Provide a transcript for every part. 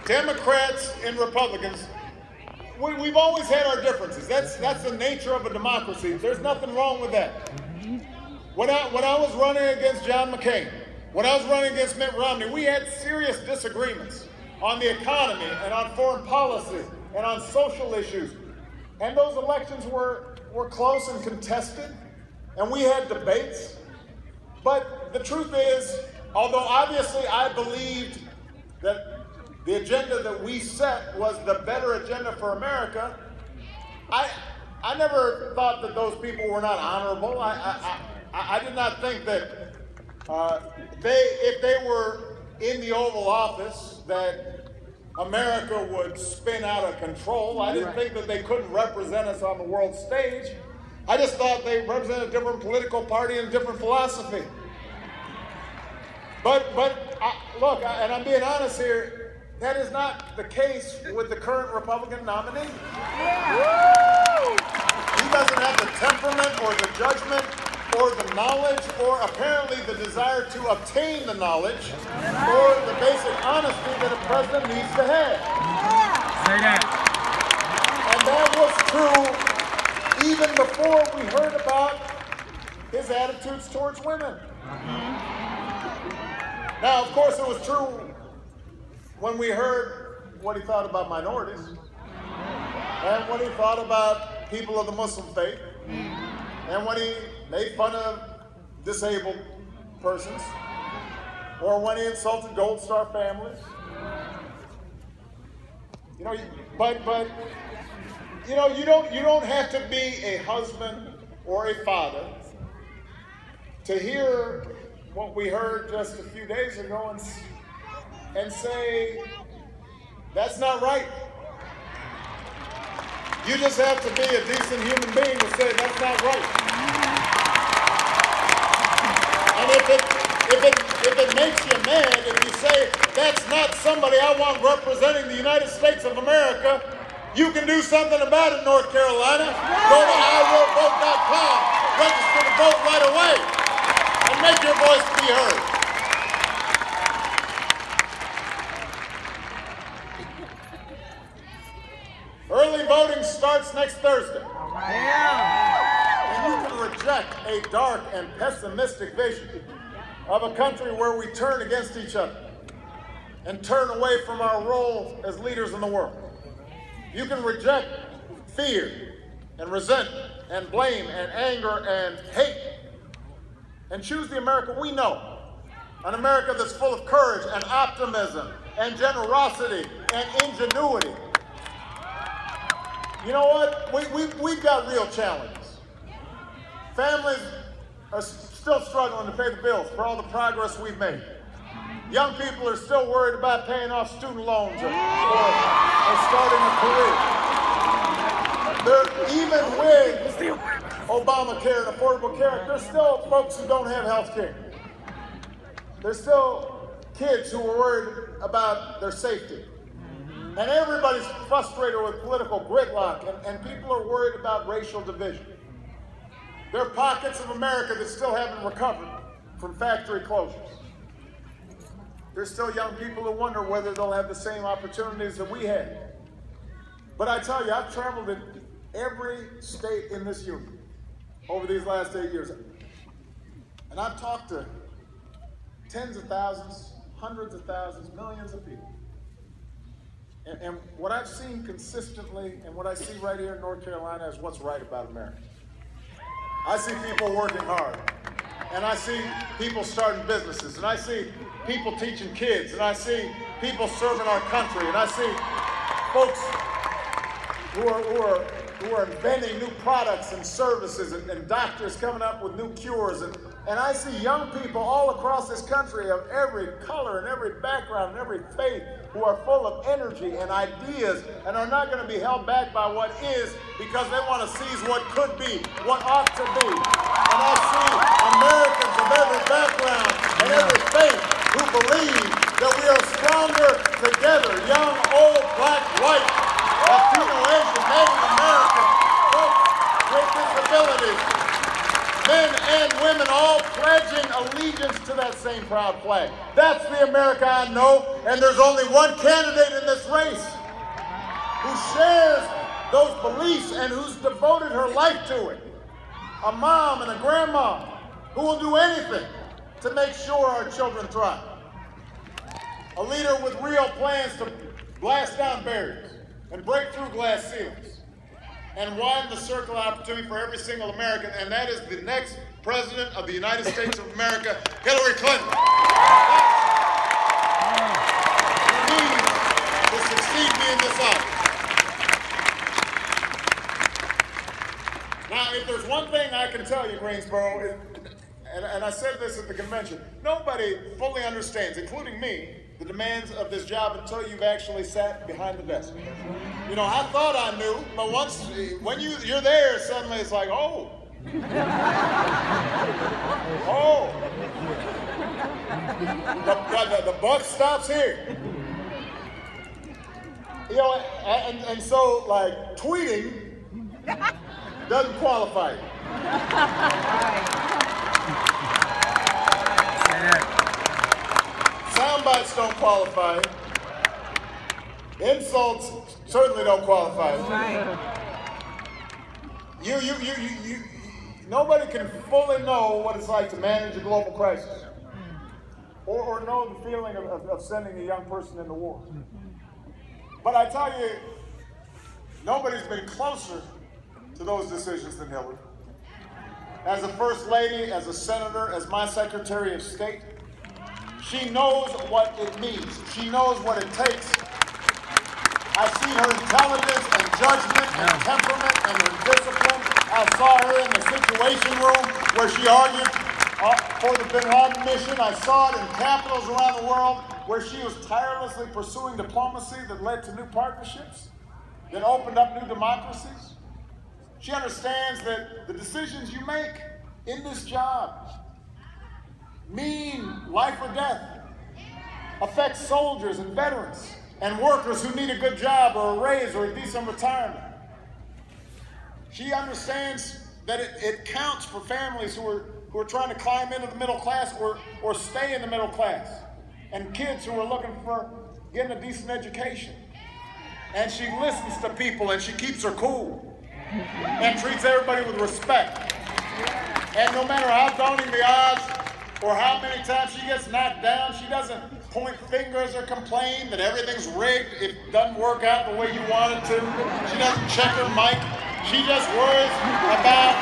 Democrats and Republicans, we've always had our differences. That's the nature of a democracy. There's nothing wrong with that. When I was running against John McCain, when I was running against Mitt Romney, we had serious disagreements on the economy and on foreign policy and on social issues. And those elections were close and contested, and we had debates. But the truth is, although obviously I believed that the agenda that we set was the better agenda for America, I never thought that those people were not honorable. I did not think that if they were in the Oval Office, that America would spin out of control. I didn't think that they couldn't represent us on the world stage. I just thought they represented a different political party and a different philosophy. But look, and I'm being honest here, that is not the case with the current Republican nominee. He doesn't have the temperament or the judgment or the knowledge or apparently the desire to obtain the knowledge or the basic honesty that a president needs to have. Say that. And that was true even before we heard about his attitudes towards women. Now, of course, it was true when we heard what he thought about minorities and what he thought about people of the Muslim faith and when he made fun of disabled persons or when he insulted Gold Star families. You know, but you know, you don't have to be a husband or a father to hear what we heard just a few days ago and say, that's not right. You just have to be a decent human being to say that's not right. And if it makes you mad, if you say that's not somebody I want representing the United States of America, you can do something about it, North Carolina. Go to iwillvote.com, register to vote right away, and make your voice be heard. Early voting starts next Thursday. And you can reject a dark and pessimistic vision of a country where we turn against each other and turn away from our role as leaders in the world. You can reject fear and resentment and blame and anger and hate and choose the America we know, an America that's full of courage and optimism and generosity and ingenuity. You know what? We've got real challenges. Families are still struggling to pay the bills for all the progress we've made. Young people are still worried about paying off student loans or starting a career. Even with Obamacare and Affordable Care, there's still folks who don't have health care. There's still kids who are worried about their safety. And everybody's frustrated with political gridlock, and people are worried about racial division. There are pockets of America that still haven't recovered from factory closures. There's still young people who wonder whether they'll have the same opportunities that we had. But I tell you, I've traveled in every state in this union over these last 8 years. And I've talked to tens of thousands, hundreds of thousands, millions of people. And what I've seen consistently and what I see right here in North Carolina is what's right about America. I see people working hard. And I see people starting businesses. And I see people teaching kids. And I see people serving our country. And I see folks who are inventing new products and services and doctors coming up with new cures. And I see young people all across this country of every color and every background and every faith who are full of energy and ideas and are not going to be held back by what is because they want to seize what could be, what ought to be. And I see Americans of every background and every faith who believe that we are stronger together, young, old, black, white, Latino, Asian, Native American, folks with disabilities, men and women all pledging allegiance to that same proud flag. That's the America I know. and there's only one candidate in this race who shares those beliefs and who's devoted her life to it. A mom and a grandma who will do anything to make sure our children thrive. A leader with real plans to blast down barriers and break through glass ceilings and widen the circle of opportunity for every single American, and that is the next President of the United States of America, Hillary Clinton. We need to succeed me in this office. Now, if there's one thing I can tell you, Greensboro, and I said this at the convention, nobody fully understands, including me, the demands of this job until you've actually sat behind the desk. You know, I thought I knew, but when you're there, suddenly it's like, oh. Oh. The buck stops here. You know, and so, like, tweeting doesn't qualify you. Sound bites don't qualify. Insults certainly don't qualify. Nobody can fully know what it's like to manage a global crisis or know the feeling of sending a young person into war. But I tell you, nobody's been closer to those decisions than Hillary. As a First Lady, as a Senator, as my Secretary of State, she knows what it means. She knows what it takes. I've seen her intelligence and judgment and temperament and her discipline. I saw her in the Situation Room where she argued for the Bin Laden mission. I saw it in capitals around the world where she was tirelessly pursuing diplomacy that led to new partnerships, that opened up new democracies. She understands that the decisions you make in this job mean life or death, affect soldiers and veterans and workers who need a good job or a raise or a decent retirement. She understands that it counts for families who are trying to climb into the middle class or stay in the middle class, and kids who are looking for getting a decent education. And she listens to people and she keeps her cool and treats everybody with respect. And no matter how daunting the odds or how many times she gets knocked down, she doesn't point fingers or complain that everything's rigged, it doesn't work out the way you want it to. She doesn't check her mic. She just worries about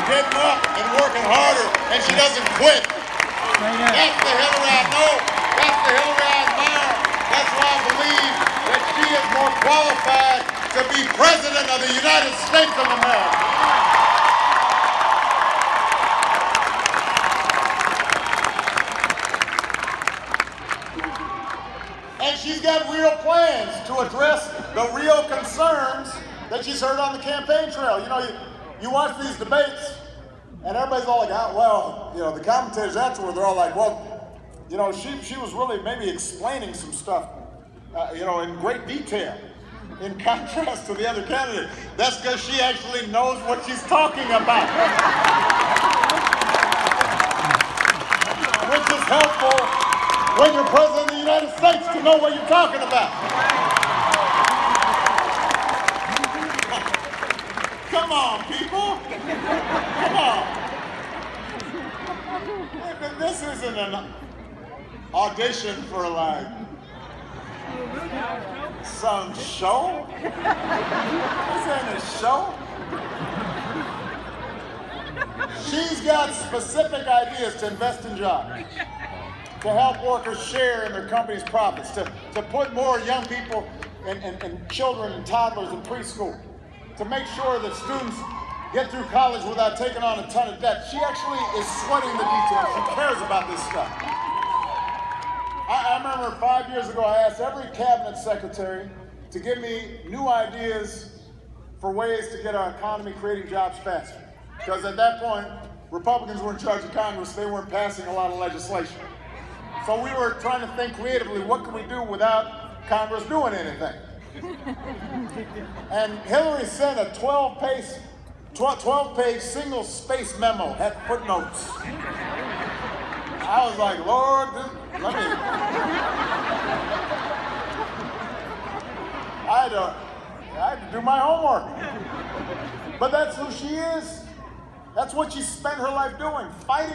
getting up and working harder, and she doesn't quit. That's the Hillary I know. That's the Hillary I admire. That's why I believe that she is more qualified to be President of the United States of America. And she's got real plans to address the real concerns that she's heard on the campaign trail. You know, you watch these debates, and everybody's all like, oh, well, you know, the commentators afterward, they're all like, well, you know, she was really maybe explaining some stuff, you know, in great detail, in contrast to the other candidate. That's because she actually knows what she's talking about. Which is helpful when you're President of the United States to know what you're talking about. Come on, people. Come on. This isn't an audition for like some show. This ain't a show. She's got specific ideas to invest in jobs, to help workers share in their company's profits, to put more young people and children and toddlers in preschool, to make sure that students get through college without taking on a ton of debt. She actually is sweating the details. She cares about this stuff. I remember 5 years ago, I asked every cabinet secretary to give me new ideas for ways to get our economy creating jobs faster. Because at that point, Republicans were in charge of Congress. They weren't passing a lot of legislation. So we were trying to think creatively, what can we do without Congress doing anything? And Hillary sent a 12-page single-space memo, had footnotes. I was like, Lord, let me I had to do my homework. But that's who she is. That's what she spent her life doing, fighting.